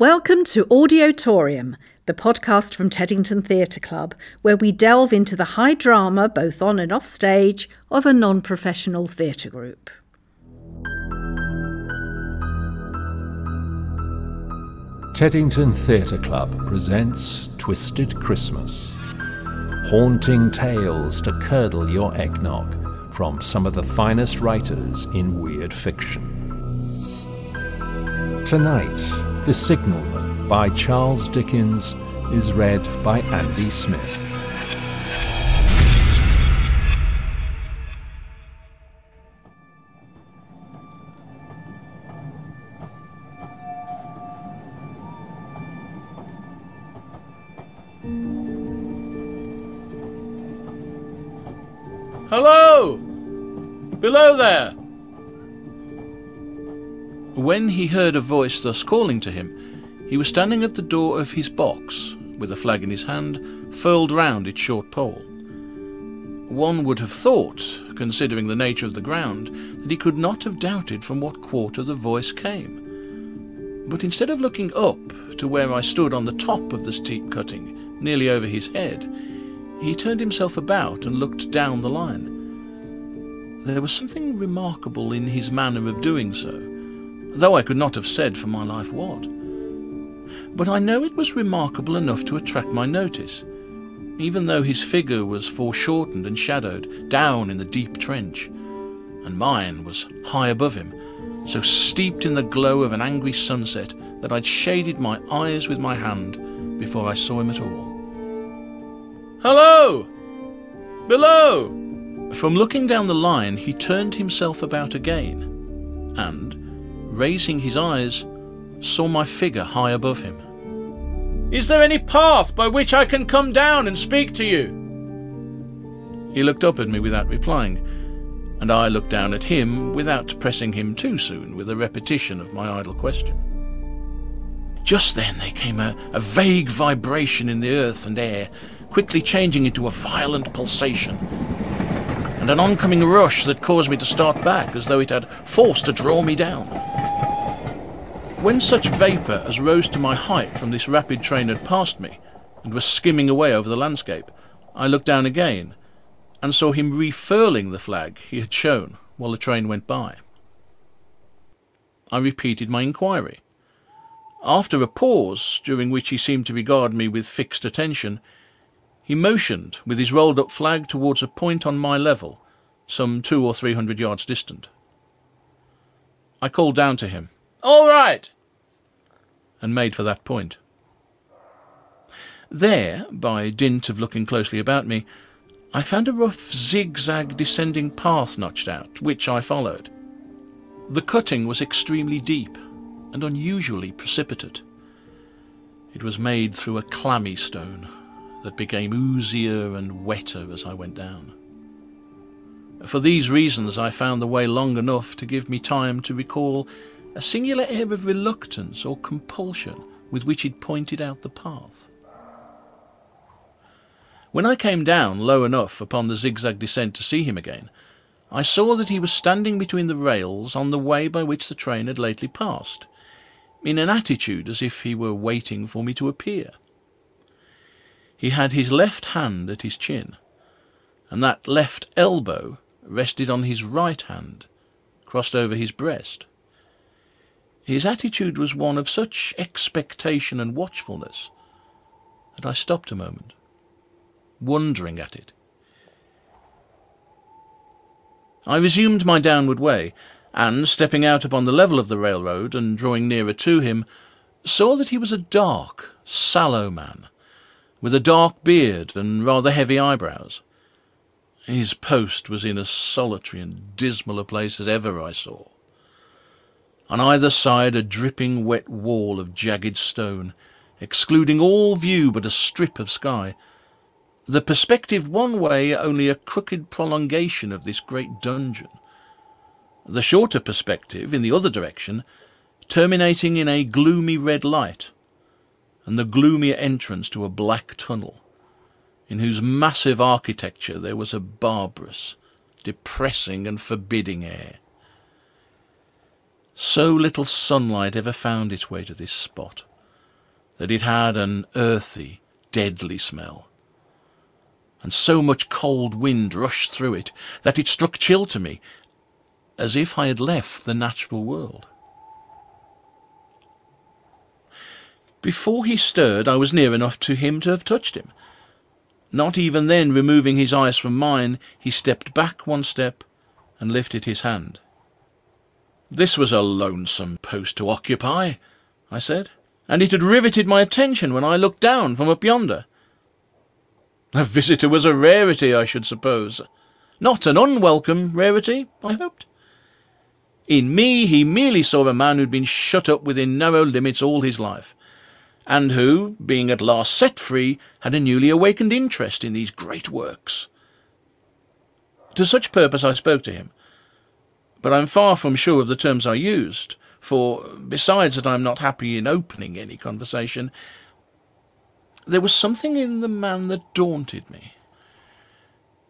Welcome to Audiotorium, the podcast from Teddington Theatre Club, where we delve into the high drama, both on and off stage, of a non-professional theatre group. Teddington Theatre Club presents Twisted Christmas. Haunting tales to curdle your eggnog from some of the finest writers in weird fiction. Tonight, The Signalman by Charles Dickens is read by Andy Smith. Hello! Below there! When he heard a voice thus calling to him, he was standing at the door of his box, with a flag in his hand, furled round its short pole. One would have thought, considering the nature of the ground, that he could not have doubted from what quarter the voice came. But instead of looking up to where I stood on the top of the steep cutting, nearly over his head, he turned himself about and looked down the line. There was something remarkable in his manner of doing so, though I could not have said for my life what. But I know it was remarkable enough to attract my notice, even though his figure was foreshortened and shadowed down in the deep trench, and mine was high above him, so steeped in the glow of an angry sunset that I'd shaded my eyes with my hand before I saw him at all. "Hello! Below!" From looking down the line, he turned himself about again, and, raising his eyes, saw my figure high above him. "Is there any path by which I can come down and speak to you?" He looked up at me without replying, and I looked down at him without pressing him too soon with a repetition of my idle question. Just then there came a vague vibration in the earth and air, quickly changing into a violent pulsation, and an oncoming rush that caused me to start back as though it had force to draw me down. When such vapour as rose to my height from this rapid train had passed me, and was skimming away over the landscape, I looked down again, and saw him refurling the flag he had shown while the train went by. I repeated my inquiry. After a pause, during which he seemed to regard me with fixed attention, he motioned with his rolled-up flag towards a point on my level, some 200 or 300 yards distant. I called down to him, "All right!" and made for that point. There, by dint of looking closely about me, I found a rough zigzag descending path notched out, which I followed. The cutting was extremely deep and unusually precipitate. It was made through a clammy stone that became oozier and wetter as I went down. For these reasons I found the way long enough to give me time to recall a singular air of reluctance or compulsion with which it pointed out the path. When I came down low enough upon the zigzag descent to see him again, I saw that he was standing between the rails on the way by which the train had lately passed, in an attitude as if he were waiting for me to appear. He had his left hand at his chin, and that left elbow rested on his right hand, crossed over his breast. His attitude was one of such expectation and watchfulness that I stopped a moment, wondering at it. I resumed my downward way, and, stepping out upon the level of the railroad and drawing nearer to him, saw that he was a dark, sallow man, with a dark beard and rather heavy eyebrows. His post was in as solitary and dismal a place as ever I saw. On either side a dripping wet wall of jagged stone, excluding all view but a strip of sky. The perspective one way only a crooked prolongation of this great dungeon. The shorter perspective in the other direction, terminating in a gloomy red light, and the gloomier entrance to a black tunnel, in whose massive architecture there was a barbarous, depressing and forbidding air. So little sunlight ever found its way to this spot, that it had an earthy, deadly smell, and so much cold wind rushed through it that it struck chill to me, as if I had left the natural world. Before he stirred, I was near enough to him to have touched him. Not even then, removing his eyes from mine, he stepped back one step and lifted his hand. "This was a lonesome post to occupy," I said, "and it had riveted my attention when I looked down from up yonder. A visitor was a rarity, I should suppose. Not an unwelcome rarity, I hoped. In me he merely saw a man who'd been shut up within narrow limits all his life, and who, being at last set free, had a newly awakened interest in these great works. To such purpose I spoke to him, but I'm far from sure of the terms I used, for, besides that I'm not happy in opening any conversation, there was something in the man that daunted me.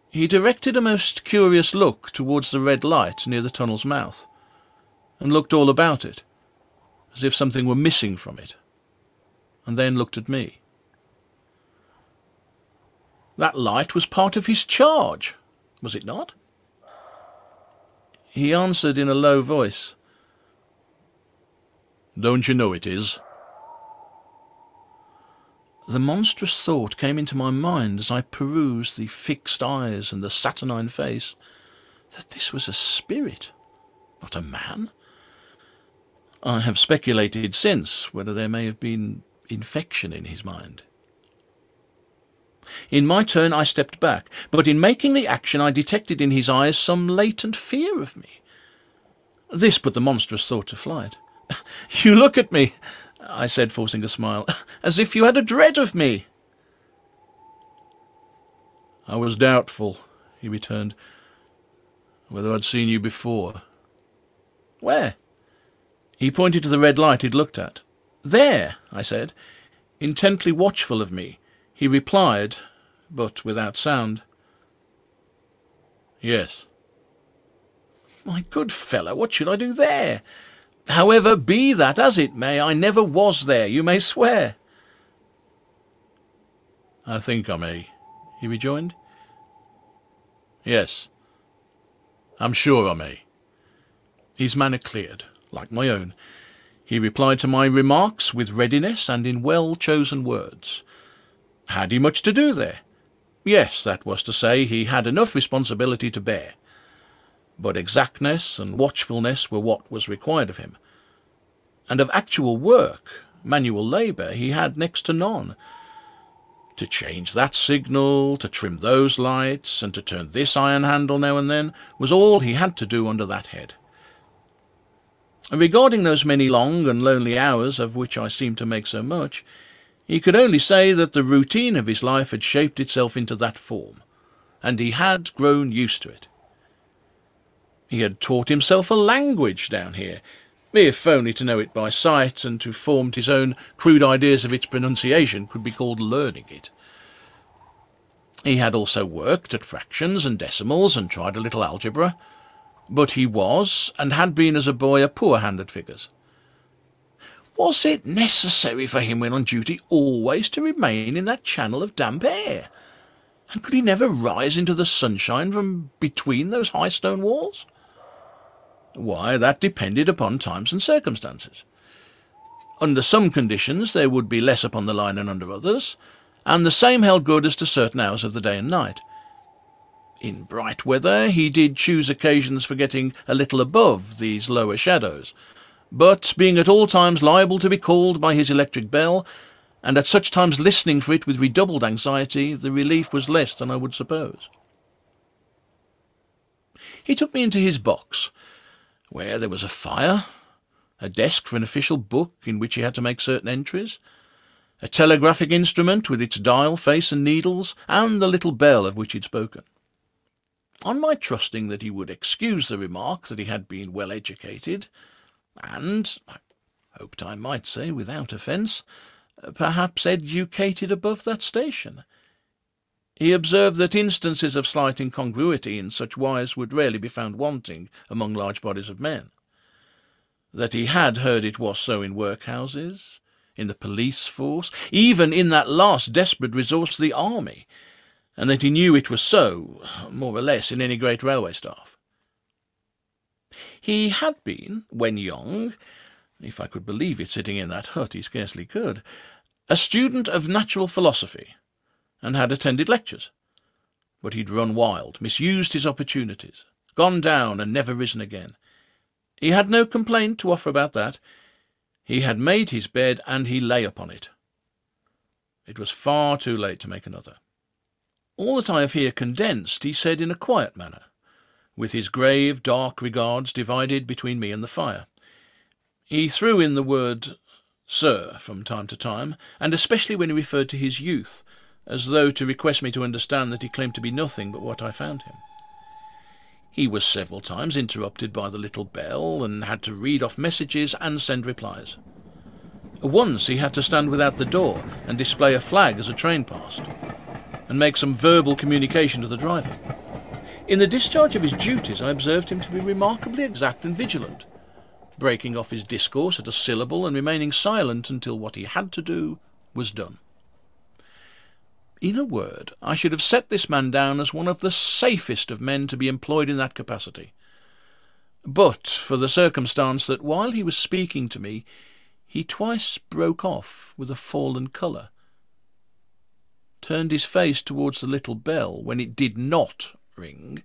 He directed a most curious look towards the red light near the tunnel's mouth, and looked all about it, as if something were missing from it, and then looked at me. That light was part of his charge, was it not? He answered in a low voice, "Don't you know it is?" The monstrous thought came into my mind as I perused the fixed eyes and the saturnine face, that this was a spirit, not a man. I have speculated since whether there may have been infection in his mind. In my turn I stepped back, but in making the action I detected in his eyes some latent fear of me. This put the monstrous thought to flight. "You look at me," I said, forcing a smile, "as if you had a dread of me." "I was doubtful," he returned, "whether I'd seen you before." "Where?" He pointed to the red light he'd looked at. "There," I said. Intently watchful of me, he replied, but without sound, "Yes." "My good fellow, what should I do there? However, be that as it may, I never was there, you may swear." "I think I may," he rejoined. "Yes, I'm sure I may." His manner cleared, like my own. He replied to my remarks with readiness and in well-chosen words. Had he much to do there? Yes, that was to say, he had enough responsibility to bear. But exactness and watchfulness were what was required of him. And of actual work, manual labour, he had next to none. To change that signal, to trim those lights, and to turn this iron handle now and then, was all he had to do under that head. Regarding those many long and lonely hours of which I seemed to make so much, he could only say that the routine of his life had shaped itself into that form, and he had grown used to it. He had taught himself a language down here, if only to know it by sight and to form his own crude ideas of its pronunciation could be called learning it. He had also worked at fractions and decimals and tried a little algebra, but he was, and had been as a boy, a poor hand at figures. Was it necessary for him when on duty always to remain in that channel of damp air? And could he never rise into the sunshine from between those high stone walls? Why, that depended upon times and circumstances. Under some conditions there would be less upon the line than under others, and the same held good as to certain hours of the day and night. In bright weather he did choose occasions for getting a little above these lower shadows, but being at all times liable to be called by his electric bell, and at such times listening for it with redoubled anxiety, the relief was less than I would suppose. He took me into his box, where there was a fire, a desk for an official book in which he had to make certain entries, a telegraphic instrument with its dial, face and needles, and the little bell of which he'd spoken. On my trusting that he would excuse the remark that he had been well educated, and, I hoped I might say without offence, perhaps educated above that station, he observed that instances of slight incongruity in such wise would rarely be found wanting among large bodies of men, that he had heard it was so in workhouses, in the police force, even in that last desperate resource, the army, and that he knew it was so, more or less, in any great railway staff. He had been, when young, if I could believe it sitting in that hut, he scarcely could, a student of natural philosophy, and had attended lectures. But he'd run wild, misused his opportunities, gone down and never risen again. He had no complaint to offer about that. He had made his bed, and he lay upon it. It was far too late to make another. All that I have here condensed he said in a quiet manner, with his grave, dark regards divided between me and the fire. He threw in the word "sir" from time to time, and especially when he referred to his youth, as though to request me to understand that he claimed to be nothing but what I found him. He was several times interrupted by the little bell, and had to read off messages and send replies. Once he had to stand without the door and display a flag as a train passed, and make some verbal communication to the driver. In the discharge of his duties I observed him to be remarkably exact and vigilant, breaking off his discourse at a syllable and remaining silent until what he had to do was done. In a word, I should have set this man down as one of the safest of men to be employed in that capacity, but for the circumstance that while he was speaking to me, he twice broke off with a fallen colour, turned his face towards the little bell when it did not ring,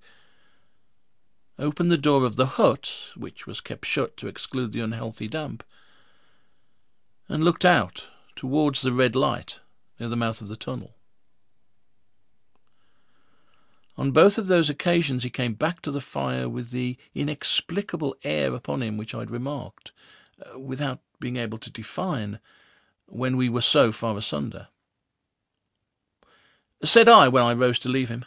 opened the door of the hut, which was kept shut to exclude the unhealthy damp, and looked out towards the red light near the mouth of the tunnel. On both of those occasions he came back to the fire with the inexplicable air upon him which I had remarked, without being able to define, when we were so far asunder. Said I, when I rose to leave him,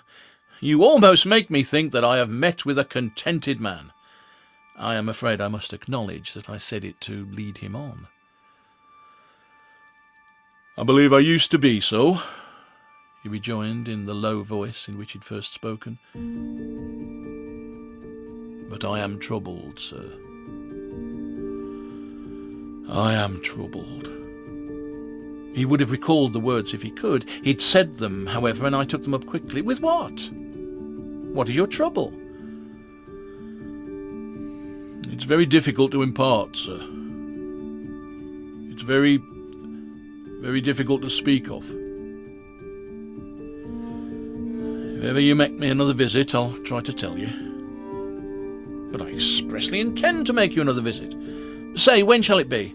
"You almost make me think that I have met with a contented man." I am afraid I must acknowledge that I said it to lead him on. "I believe I used to be so," he rejoined in the low voice in which he'd first spoken. "But I am troubled, sir. I am troubled." He would have recalled the words if he could. He'd said them, however, and I took them up quickly. "With what? What is your trouble?" "It's very difficult to impart, sir. It's very, very difficult to speak of. If ever you make me another visit, I'll try to tell you. But I expressly intend to make you another visit. Say, when shall it be?"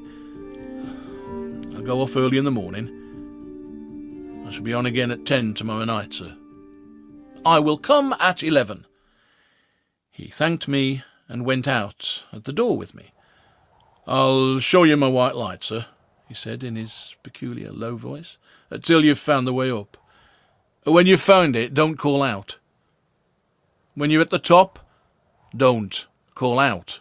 "I'll go off early in the morning. I shall be on again at 10 tomorrow night, sir." "I will come at 11. He thanked me and went out at the door with me. "I'll show you my white light, sir," he said in his peculiar low voice, "till you've found the way up. When you've found it, don't call out. When you're at the top, don't call out."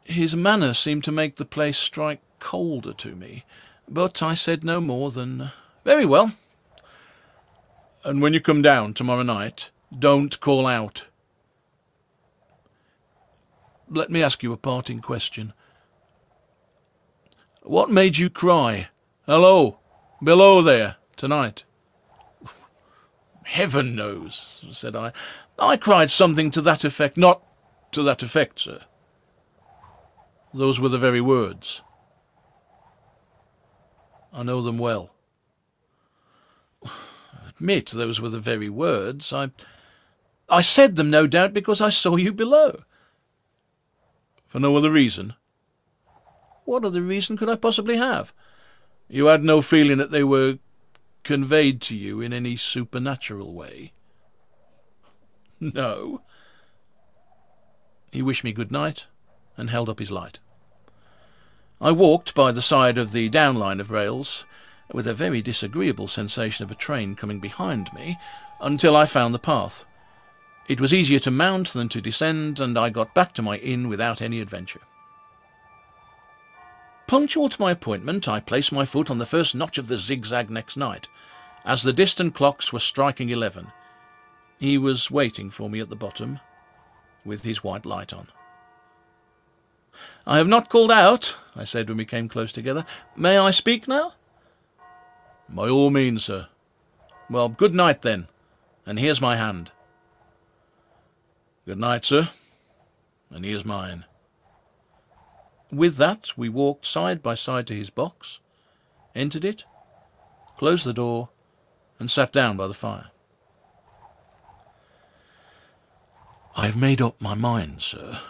His manner seemed to make the place strike colder to me, but I said no more than, "Very well. And when you come down tomorrow night, don't call out. Let me ask you a parting question. What made you cry, 'Hello, below there,' tonight?" "Heaven knows," said I. "I cried something to that effect." "Not to that effect, sir. Those were the very words. I know them well." "Admit those were the very words. I said them, no doubt, because I saw you below." "For no other reason?" "What other reason could I possibly have?" "You had no feeling that they were conveyed to you in any supernatural way?" "No." He wished me good night and held up his light. I walked by the side of the down line of rails, with a very disagreeable sensation of a train coming behind me, until I found the path. It was easier to mount than to descend, and I got back to my inn without any adventure. Punctual to my appointment, I placed my foot on the first notch of the zigzag next night, as the distant clocks were striking 11. He was waiting for me at the bottom, with his white light on. "I have not called out," I said when we came close together. "May I speak now?" "By all means, sir." "Well, good night then, and here's my hand." "Good night, sir, and here's mine." With that we walked side by side to his box, entered it, closed the door, and sat down by the fire. "I've made up my mind, sir,"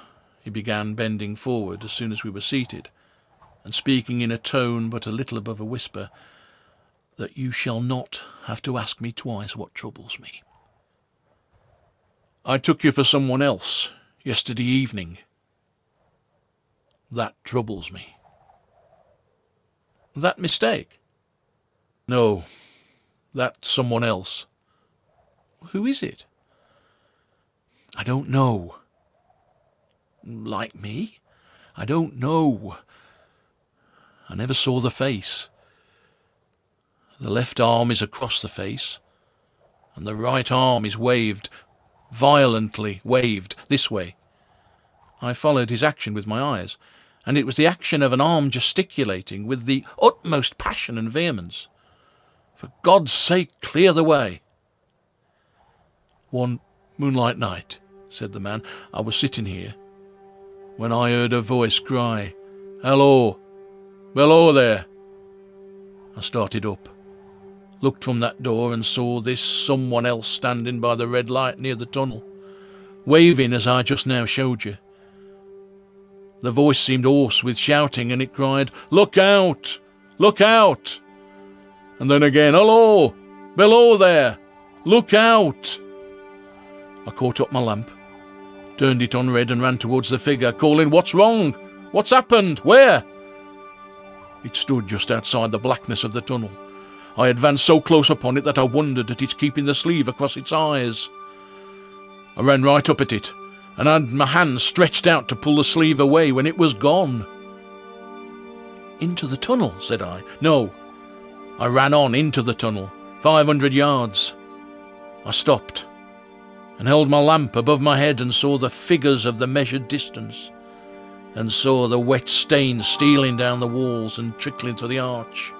he began, bending forward as soon as we were seated, and speaking in a tone but a little above a whisper, "that you shall not have to ask me twice what troubles me. I took you for someone else yesterday evening. That troubles me." "That mistake?" "No, that someone else." "Who is it?" "I don't know." "Like me?" "I don't know. I never saw the face. The left arm is across the face, and the right arm is waved, violently waved, this way." I followed his action with my eyes, and it was the action of an arm gesticulating with the utmost passion and vehemence. "For God's sake, clear the way." "One moonlight night," said the man, "I was sitting here, when I heard a voice cry, 'Hello, below there.' I started up, looked from that door and saw this someone else standing by the red light near the tunnel, waving as I just now showed you. The voice seemed hoarse with shouting, and it cried, 'Look out! Look out!' And then again, 'Hello! Below there! Look out!' I caught up my lamp, turned it on red and ran towards the figure, calling, 'What's wrong? What's happened? Where?' It stood just outside the blackness of the tunnel. I advanced so close upon it that I wondered at its keeping the sleeve across its eyes. I ran right up at it, and had my hand stretched out to pull the sleeve away when it was gone." "Into the tunnel?" said I. "No, I ran on into the tunnel, 500 yards. I stopped, and held my lamp above my head and saw the figures of the measured distance, and saw the wet stains stealing down the walls and trickling to the arch.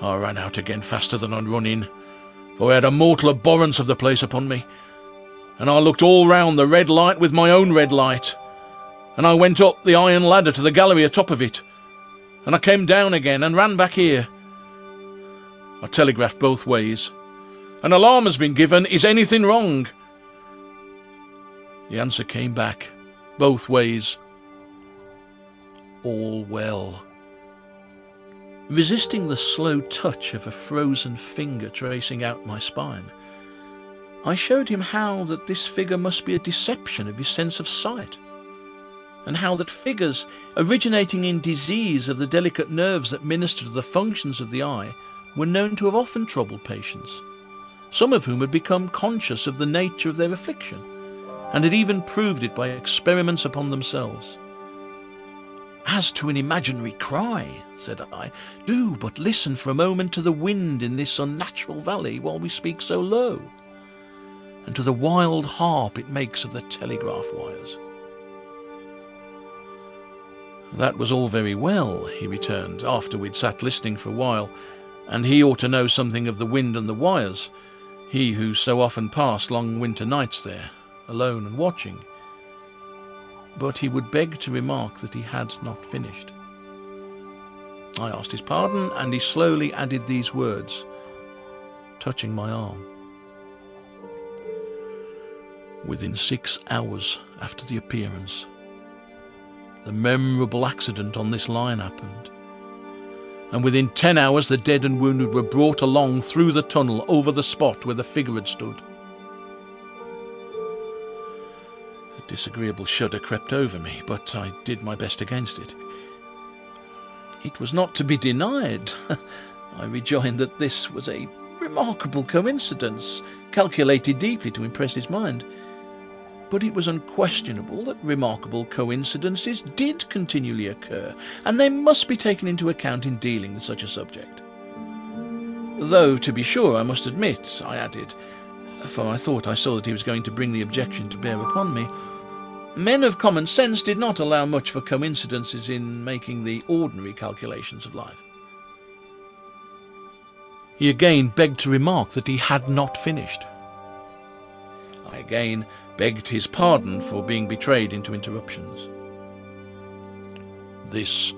I ran out again faster than I'd run in, for I had a mortal abhorrence of the place upon me, and I looked all round the red light with my own red light, and I went up the iron ladder to the gallery atop of it, and I came down again and ran back here. I telegraphed both ways. 'An alarm has been given. Is anything wrong?' The answer came back, both ways, 'All well.'" Resisting the slow touch of a frozen finger tracing out my spine, I showed him how that this figure must be a deception of his sense of sight, and how that figures originating in disease of the delicate nerves that minister to the functions of the eye were known to have often troubled patients, some of whom had become conscious of the nature of their affliction, and had even proved it by experiments upon themselves. "As to an imaginary cry," said I, "do but listen for a moment to the wind in this unnatural valley while we speak so low, and to the wild harp it makes of the telegraph wires." "That was all very well," he returned, after we'd sat listening for a while, "and he ought to know something of the wind and the wires, he who so often passed long winter nights there, alone and watching." But he would beg to remark that he had not finished. I asked his pardon, and he slowly added these words, touching my arm. "Within 6 hours after the appearance, the memorable accident on this line happened, and within 10 hours the dead and wounded were brought along through the tunnel over the spot where the figure had stood." A disagreeable shudder crept over me, but I did my best against it. "It was not to be denied," I rejoined, "that this was a remarkable coincidence, calculated deeply to impress his mind. But it was unquestionable that remarkable coincidences did continually occur, and they must be taken into account in dealing with such a subject. Though, to be sure, I must admit," I added, for I thought I saw that he was going to bring the objection to bear upon me, Men of common sense did not allow much for coincidences in making the ordinary calculations of life. He again begged to remark that he had not finished. I again begged his pardon for being betrayed into interruptions. "This,"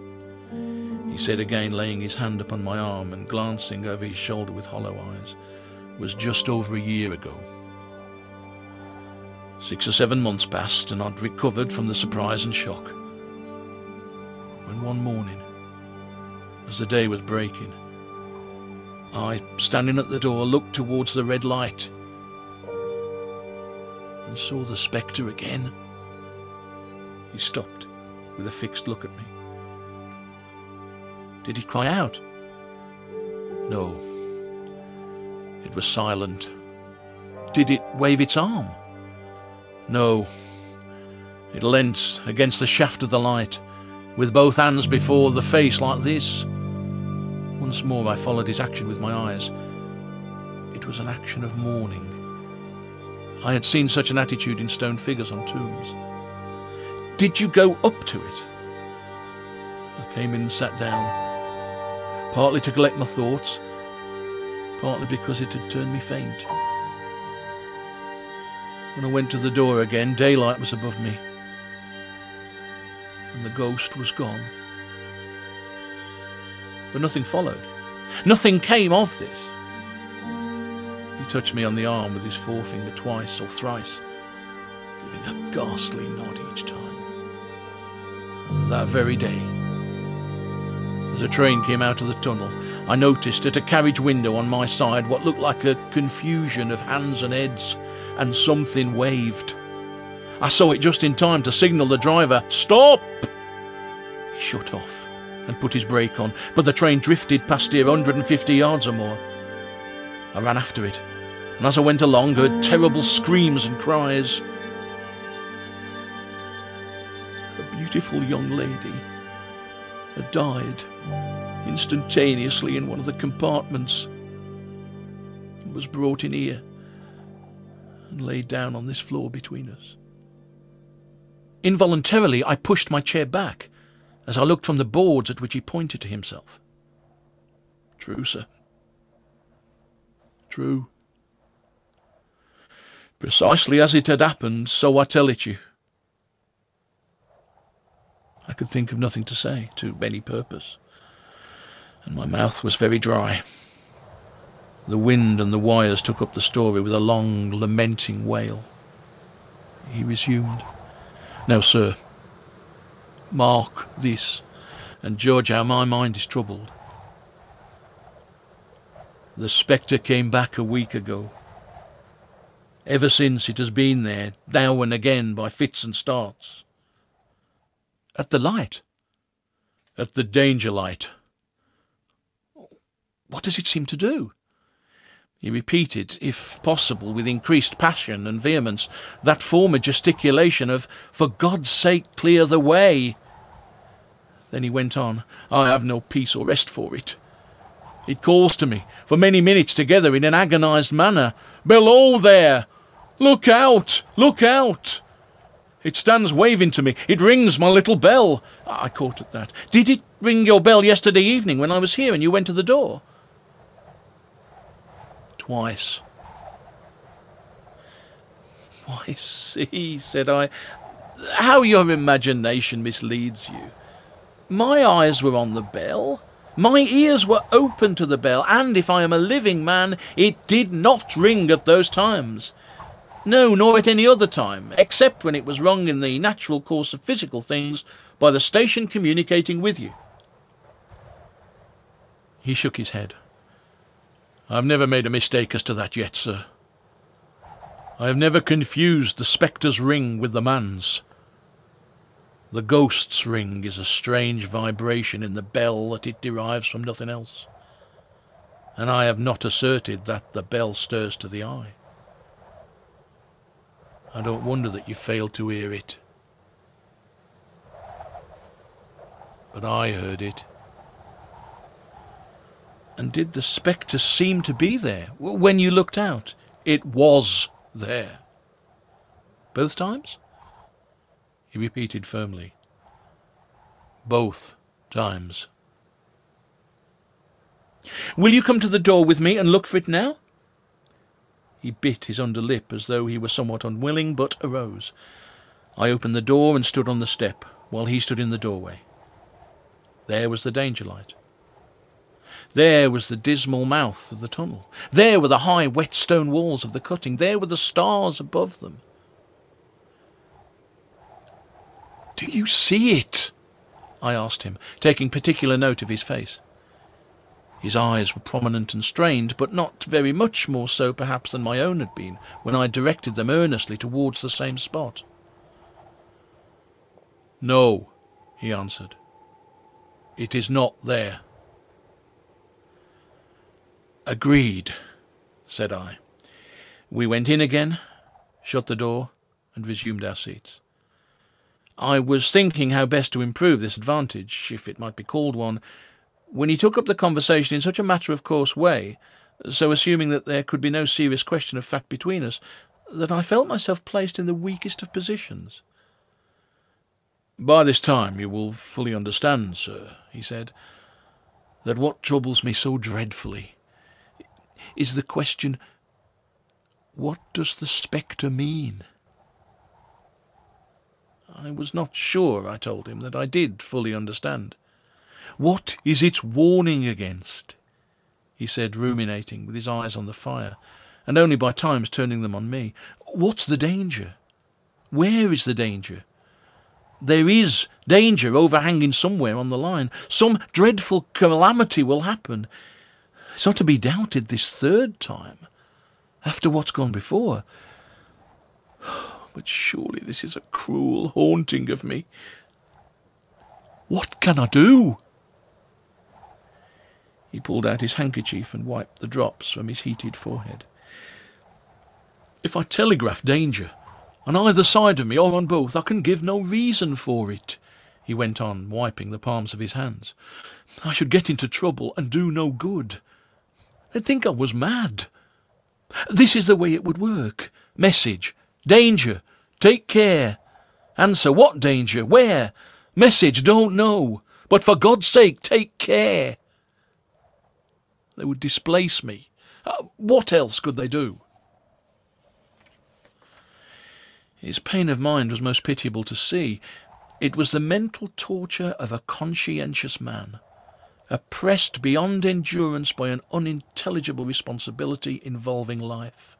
he said again, laying his hand upon my arm and glancing over his shoulder with hollow eyes, "was just over a year ago. 6 or 7 months passed, and I'd recovered from the surprise and shock, when one morning, as the day was breaking, I, standing at the door, looked towards the red light and saw the spectre again." He stopped with a fixed look at me. "Did it cry out?" "No. It was silent." "Did it wave its arm?" "No. It leant against the shaft of the light, with both hands before the face like this." Once more I followed his action with my eyes. It was an action of mourning. I had seen such an attitude in stone figures on tombs. "Did you go up to it?" I came in and sat down, partly to collect my thoughts, partly because it had turned me faint. When I went to the door again, daylight was above me, and the ghost was gone. But nothing followed. Nothing came of this. He touched me on the arm with his forefinger twice or thrice, giving a ghastly nod each time. That very day, as a train came out of the tunnel, I noticed at a carriage window on my side what looked like a confusion of hands and heads, and something waved. I saw it just in time to signal the driver, "Stop!" He shut off and put his brake on, but the train drifted past here 150 yards or more. I ran after it, and as I went along, heard terrible screams and cries. A beautiful young lady had died instantaneously in one of the compartments, and was brought in here and laid down on this floor between us. Involuntarily, I pushed my chair back as I looked from the boards at which he pointed to himself. "True, sir. True. Precisely as it had happened, so I tell it you." I could think of nothing to say to any purpose, and my mouth was very dry. The wind and the wires took up the story with a long, lamenting wail. He resumed. "Now, sir, mark this, and judge how my mind is troubled. The spectre came back a week ago. Ever since it has been there, now and again by fits and starts." "At the light?" "At the danger light." "What does it seem to do?" He repeated, if possible with increased passion and vehemence, that former gesticulation of, "For God's sake, clear the way." Then he went on, "I have no peace or rest for it. It calls to me for many minutes together in an agonized manner. 'Below there! Look out! Look out!' It stands waving to me. It rings my little bell." I caught at that. "Did it ring your bell yesterday evening when I was here and you went to the door?" "Twice." "I see," said I, "how your imagination misleads you. My eyes were on the bell. My ears were open to the bell, and if I am a living man, it did not ring at those times. No, nor at any other time, except when it was rung in the natural course of physical things by the station communicating with you." He shook his head. "I have never made a mistake as to that yet, sir. I have never confused the spectre's ring with the man's. The ghost's ring is a strange vibration in the bell that it derives from nothing else, and I have not asserted that the bell stirs to the eye. I don't wonder that you failed to hear it. But I heard it." "And did the spectre seem to be there when you looked out?" "It was there." "Both times?" he repeated firmly. Both times. Will you come to the door with me and look for it now? He bit his under lip as though he were somewhat unwilling, but arose. I opened the door and stood on the step, while he stood in the doorway. There was the danger light. There was the dismal mouth of the tunnel. There were the high, wet stone walls of the cutting. There were the stars above them. "Do you see it?" I asked him, taking particular note of his face. His eyes were prominent and strained, but not very much more so perhaps than my own had been when I directed them earnestly towards the same spot. "No," he answered. "It is not there." "Agreed," said I. We went in again, shut the door, and resumed our seats. I was thinking how best to improve this advantage, if it might be called one, when he took up the conversation in such a matter-of-course way, so assuming that there could be no serious question of fact between us, that I felt myself placed in the weakest of positions. "By this time you will fully understand, sir," he said, "that what troubles me so dreadfully is the question, what does the spectre mean?" I was not sure, I told him, that I did fully understand. "What is its warning against?" he said, ruminating, with his eyes on the fire, and only by times turning them on me. "What's the danger? Where is the danger? There is danger overhanging somewhere on the line. Some dreadful calamity will happen. It's not to be doubted this third time, after what's gone before. But surely this is a cruel haunting of me. What can I do?" He pulled out his handkerchief and wiped the drops from his heated forehead. "If I telegraph danger, on either side of me or on both, I can give no reason for it," he went on, wiping the palms of his hands. "I should get into trouble and do no good. They'd think I was mad. This is the way it would work. Message. Danger. Take care. Answer. What danger? Where? Message. Don't know. But for God's sake, take care. They would displace me. What else could they do?" His pain of mind was most pitiable to see. It was the mental torture of a conscientious man, oppressed beyond endurance by an unintelligible responsibility involving life.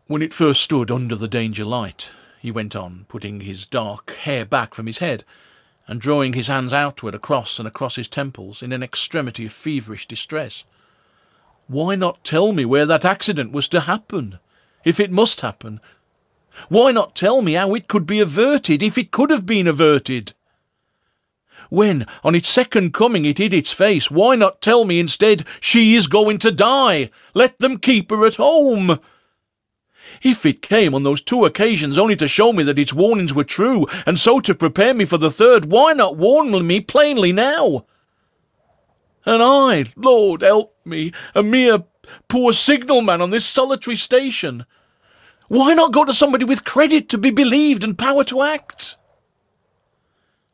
"When it first stood under the danger light," he went on, putting his dark hair back from his head, and drawing his hands outward across and across his temples in an extremity of feverish distress, "why not tell me where that accident was to happen, if it must happen? Why not tell me how it could be averted, if it could have been averted? When, on its second coming, it hid its face, why not tell me instead, 'She is going to die. Let them keep her at home'? If it came on those two occasions only to show me that its warnings were true, and so to prepare me for the third, why not warn me plainly now? And I, Lord help me, a mere poor signalman on this solitary station. Why not go to somebody with credit to be believed and power to act?"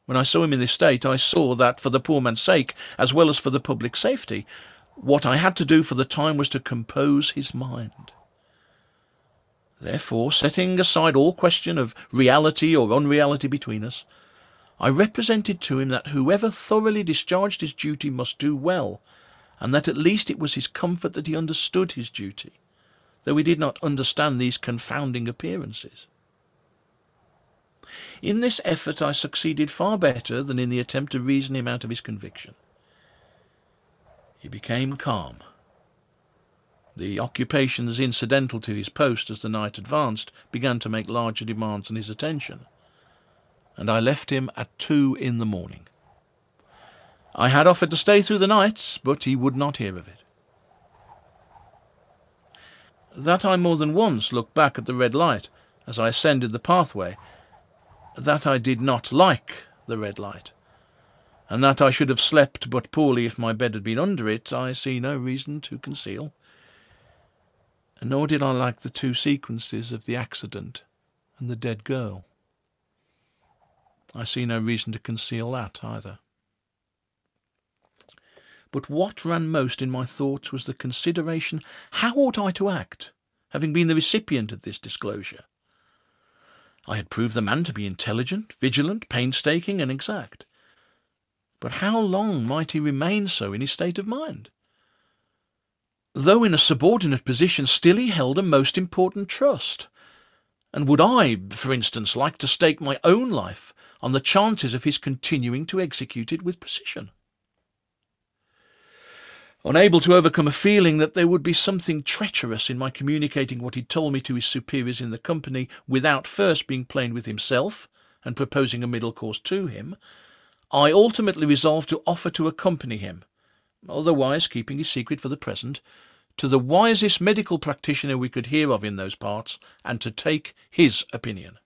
When I saw him in this state, I saw that, for the poor man's sake, as well as for the public safety, what I had to do for the time was to compose his mind. Therefore, setting aside all question of reality or unreality between us, I represented to him that whoever thoroughly discharged his duty must do well, and that at least it was his comfort that he understood his duty, though he did not understand these confounding appearances. In this effort I succeeded far better than in the attempt to reason him out of his conviction. He became calm. The occupations incidental to his post as the night advanced began to make larger demands on his attention, and I left him at 2 in the morning. I had offered to stay through the night, but he would not hear of it. That I more than once looked back at the red light as I ascended the pathway, that I did not like the red light, and that I should have slept but poorly if my bed had been under it, I see no reason to conceal. Nor did I like the two sequences of the accident and the dead girl. I see no reason to conceal that either. But what ran most in my thoughts was the consideration, how ought I to act, having been the recipient of this disclosure? I had proved the man to be intelligent, vigilant, painstaking, and exact. But how long might he remain so in his state of mind? Though in a subordinate position, still he held a most important trust. And would I, for instance, like to stake my own life on the chances of his continuing to execute it with precision? Unable to overcome a feeling that there would be something treacherous in my communicating what he told me to his superiors in the company without first being plain with himself and proposing a middle course to him, I ultimately resolved to offer to accompany him, otherwise keeping his secret for the present, to the wisest medical practitioner we could hear of in those parts, and to take his opinion.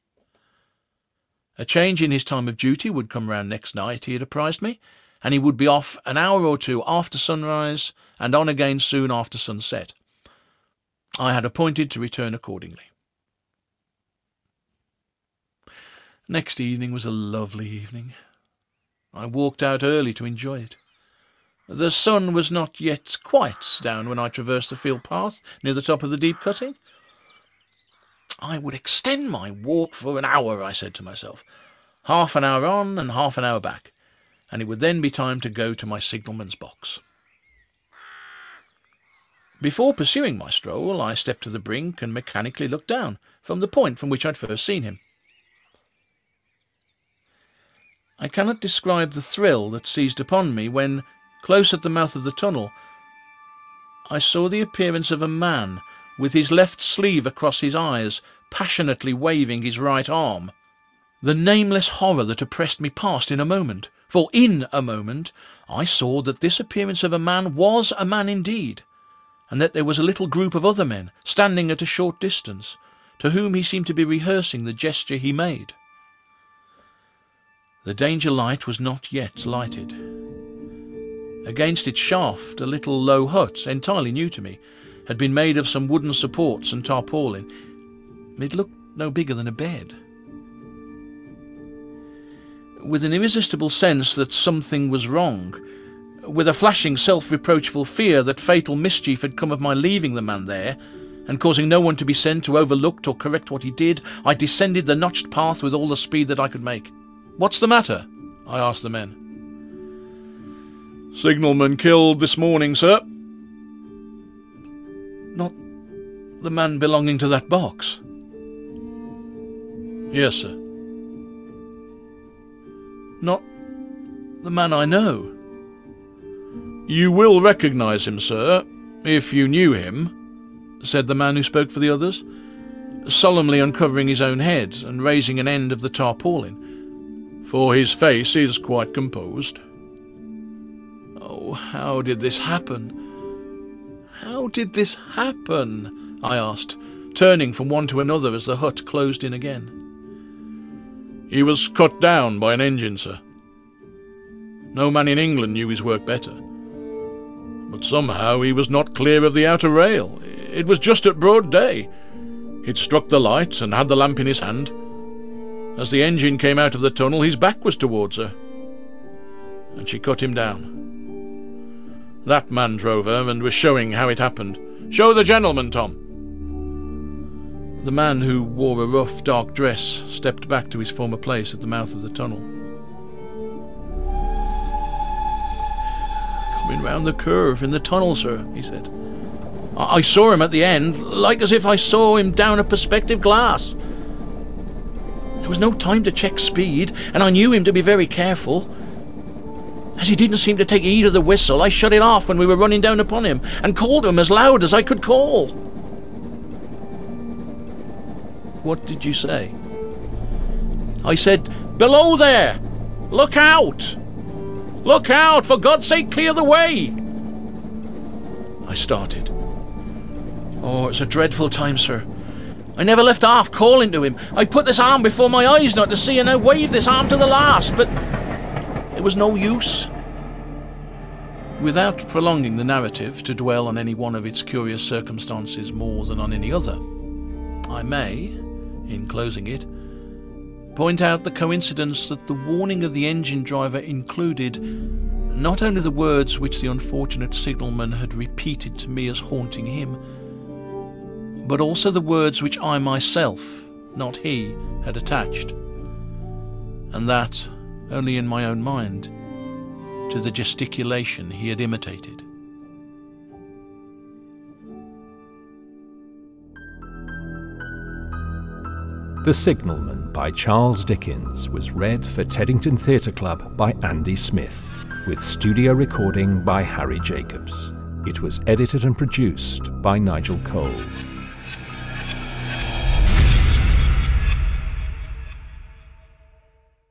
A change in his time of duty would come round next night, he had apprised me, and he would be off an hour or two after sunrise, and on again soon after sunset. I had appointed to return accordingly. Next evening was a lovely evening. I walked out early to enjoy it. The sun was not yet quite down when I traversed the field path near the top of the deep cutting. I would extend my walk for an hour, I said to myself, half an hour on and half an hour back, and it would then be time to go to my signalman's box. Before pursuing my stroll, I stepped to the brink and mechanically looked down from the point from which I'd first seen him. I cannot describe the thrill that seized upon me when, close at the mouth of the tunnel, I saw the appearance of a man with his left sleeve across his eyes, passionately waving his right arm. The nameless horror that oppressed me passed in a moment, for in a moment I saw that this appearance of a man was a man indeed, and that there was a little group of other men standing at a short distance, to whom he seemed to be rehearsing the gesture he made. The danger light was not yet lighted. Against its shaft, a little low hut, entirely new to me, had been made of some wooden supports and tarpaulin. It looked no bigger than a bed. With an irresistible sense that something was wrong, with a flashing self-reproachful fear that fatal mischief had come of my leaving the man there, and causing no one to be sent to overlook or correct what he did, I descended the notched path with all the speed that I could make. "What's the matter?" I asked the men. "Signalman killed this morning, sir." "Not the man belonging to that box?" "Yes, sir." "Not the man I know?" "You will recognise him, sir, if you knew him," said the man who spoke for the others, solemnly uncovering his own head and raising an end of the tarpaulin, "for his face is quite composed." "Oh, how did this happen? How did this happen?" I asked, turning from one to another as the hut closed in again. "He was cut down by an engine, sir. No man in England knew his work better. But somehow he was not clear of the outer rail. It was just at broad day. He'd struck the light and had the lamp in his hand. As the engine came out of the tunnel, his back was towards her, and she cut him down. That man drove her and was showing how it happened. Show the gentleman, Tom." The man, who wore a rough, dark dress, stepped back to his former place at the mouth of the tunnel. "Coming round the curve in the tunnel, sir," he said. I saw him at the end, like as if I saw him down a perspective glass. There was no time to check speed, and I knew him to be very careful. As he didn't seem to take heed of the whistle, I shut it off when we were running down upon him, and called to him as loud as I could call." "What did you say?" "I said, 'Below there! Look out! Look out! For God's sake, clear the way!'" I started. "Oh, it's a dreadful time, sir. I never left off calling to him. I put this arm before my eyes not to see, and I waved this arm to the last, but it was no use." Without prolonging the narrative to dwell on any one of its curious circumstances more than on any other, I may, in closing it, point out the coincidence that the warning of the engine driver included not only the words which the unfortunate signalman had repeated to me as haunting him, but also the words which I myself, not he, had attached, and that only in my own mind, to the gesticulation he had imitated. The Signalman by Charles Dickens was read for Teddington Theatre Club by Andy Smith, with studio recording by Harry Jacobs. It was edited and produced by Nigel Cole.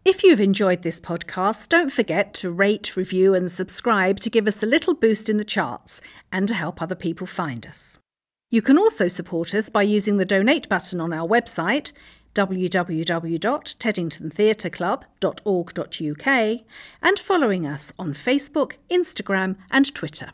If you've enjoyed this podcast, don't forget to rate, review and subscribe to give us a little boost in the charts and to help other people find us. You can also support us by using the donate button on our website, www.teddingtontheatreclub.org.uk, and following us on Facebook, Instagram and Twitter.